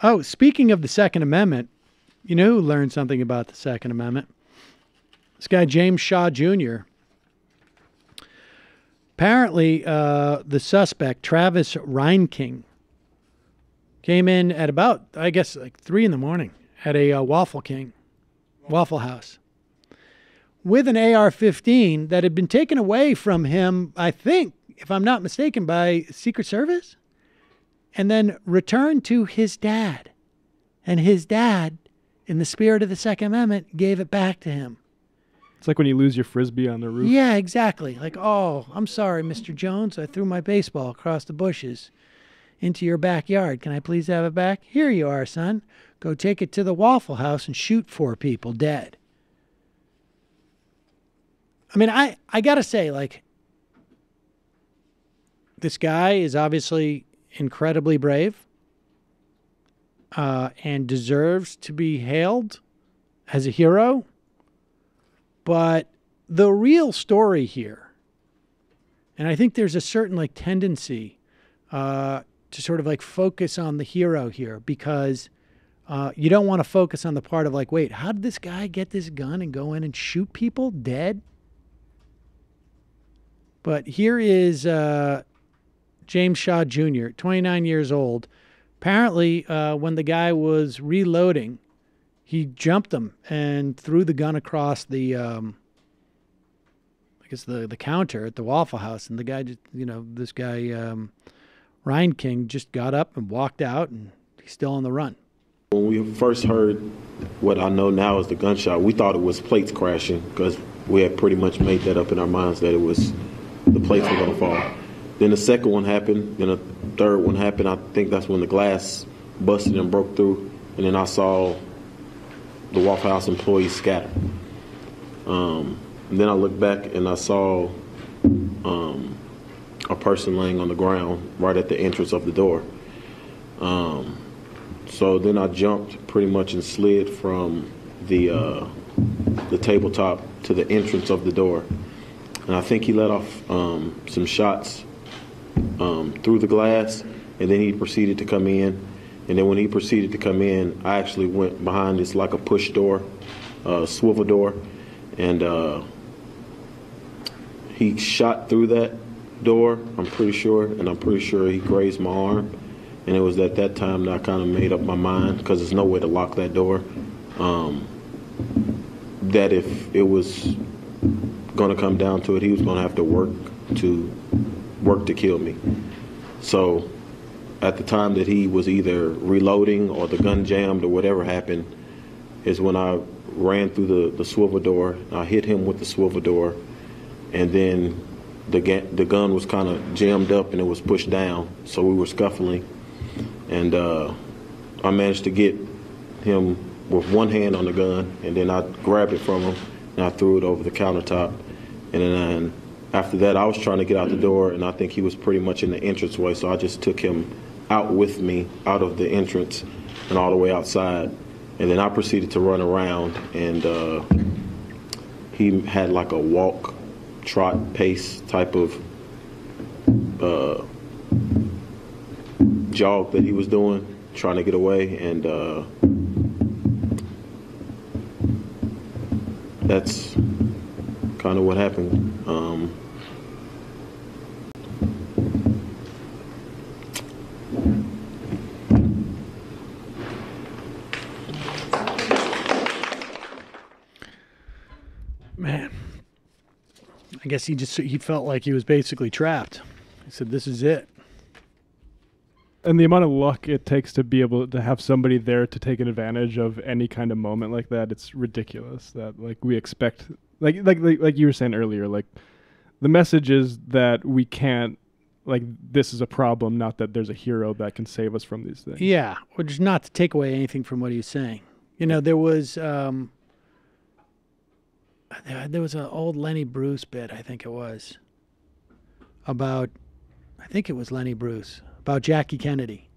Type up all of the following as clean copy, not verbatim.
Oh, speaking of the Second Amendment, you know who learned something about the Second Amendment? This guy, James Shaw Jr. Apparently, the suspect, Travis Reinking, came in at about, I guess, like 3 in the morning at a Waffle House, with an AR-15 that had been taken away from him, I think, if I'm not mistaken, by Secret Service, and then returned to his dad. And his dad, in the spirit of the Second Amendment, gave it back to him. It's like when you lose your Frisbee on the roof. Yeah, exactly. Like, oh, I'm sorry, Mr. Jones. I threw my baseball across the bushes into your backyard. Can I please have it back? Here you are, son. Go take it to the Waffle House and shoot 4 people dead. I mean, I got to say, like, this guy is obviously incredibly brave and deserves to be hailed as a hero. But the real story here, and I think there's a certain like tendency to sort of like focus on the hero here, because you don't want to focus on the part of like, wait, how did this guy get this gun and go in and shoot people dead? But here is James Shaw Jr., 29 years old. Apparently, when the guy was reloading, he jumped him and threw the gun across the, I guess the counter at the Waffle House. And the guy just, this guy, Reinking, just got up and walked out, and he's still on the run. When we first heard what I know now is the gunshot, we thought it was plates crashing, because we had pretty much made that up in our minds that it was the plates were going to fall. Then the second one happened, then a third one happened. I think that's when the glass busted and broke through, and then I saw the Waffle House employees scatter. And then I looked back and I saw a person laying on the ground right at the entrance of the door. So then I jumped pretty much and slid from the tabletop to the entrance of the door. And I think he let off some shots through the glass, and then he proceeded to come in. And then when he proceeded to come in, I actually went behind this like a push door, swivel door, and he shot through that door, I'm pretty sure, and I'm pretty sure he grazed my arm. And it was at that time that I kind of made up my mind, because there's no way to lock that door, that if it was going to come down to it, he was going to have to work to kill me. So at the time that he was either reloading or the gun jammed or whatever happened is when I ran through the swivel door. I hit him with the swivel door, and then the gun was kind of jammed up and it was pushed down, so we were scuffling. And I managed to get him with one hand on the gun, and then I grabbed it from him and I threw it over the countertop. And then after that, I was trying to get out the door, and I think he was pretty much in the entranceway, so I just took him out with me out of the entrance and all the way outside. And then I proceeded to run around, and he had like a walk, trot, pace type of jog that he was doing, trying to get away, and that's kind of what happened. Man, I guess he felt like he was basically trapped. He said, "This is it." And the amount of luck it takes to be able to have somebody there to take an advantage of any kind of moment like that, it's ridiculous that like we expect, like you were saying earlier, like the message is that we can't, like this is a problem, not that there's a hero that can save us from these things. Yeah, which is not to take away anything from what he was saying. There was an old Lenny Bruce bit, I think it was Lenny Bruce, about Jackie Kennedy,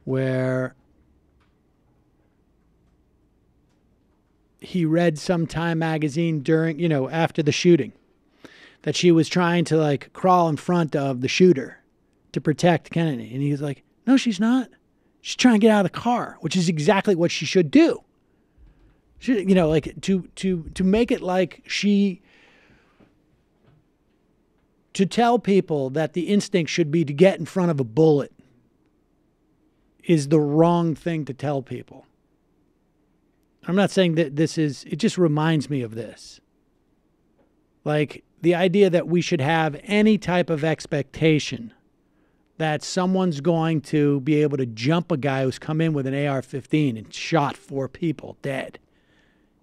where he read some Time magazine during, after the shooting. that she was trying to like crawl in front of the shooter to protect Kennedy. And he was like, no, she's not. She's trying to get out of the car, which is exactly what she should do. She, you know, like to make it like to tell people that the instinct should be to get in front of a bullet is the wrong thing to tell people. I'm not saying that this is, it just reminds me of this. Like the idea that we should have any type of expectation that someone's going to be able to jump a guy who's come in with an AR-15 and shot 4 people dead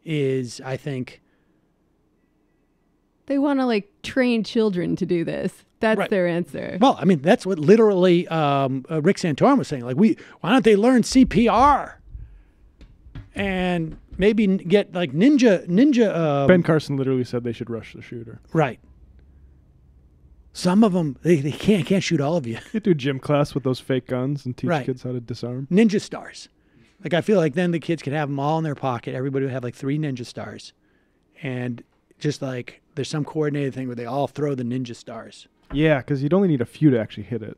is, I think... They want to like train children to do this. That's Right. their answer. Well, I mean, that's what literally Rick Santorum was saying. Like, why don't they learn CPR? And maybe get like ninja. Ben Carson literally said they should rush the shooter. Right. Some of them, they can't shoot all of you. You do gym class with those fake guns and teach Right. kids how to disarm. Ninja stars. Like, I feel like then the kids could have them all in their pocket. Everybody would have like 3 ninja stars. And just like there's some coordinated thing where they all throw the ninja stars. Yeah, because you'd only need a few to actually hit it.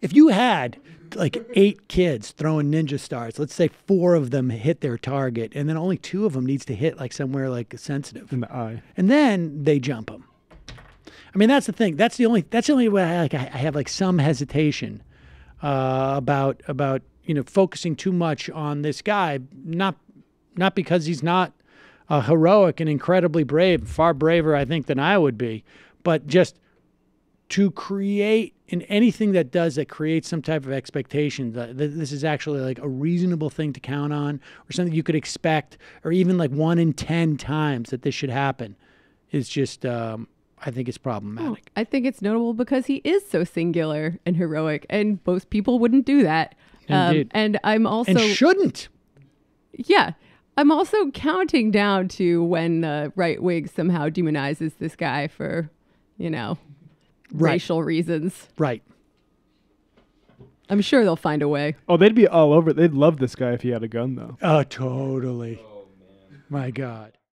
If you had like 8 kids throwing ninja stars, let's say 4 of them hit their target, and then only 2 of them needs to hit like somewhere like sensitive, In the eye. and then they jump them. I mean, that's the thing. That's the only way I have like some hesitation about focusing too much on this guy. Not because he's not heroic and incredibly brave, far braver I think than I would be, but just to create in anything that creates some type of expectation that this is actually like a reasonable thing to count on, or something you could expect, or even like 1 in 10 times that this should happen, is just I think it's problematic. I think it's notable because he is so singular and heroic, and most people wouldn't do that. Indeed. And I'm also And shouldn't. Yeah. I'm also counting down to when the right wing somehow demonizes this guy for, Right. racial reasons. Right. I'm sure they'll find a way. Oh, they'd be all over it. They'd love this guy if he had a gun, though. Oh, totally. Oh, man. My God.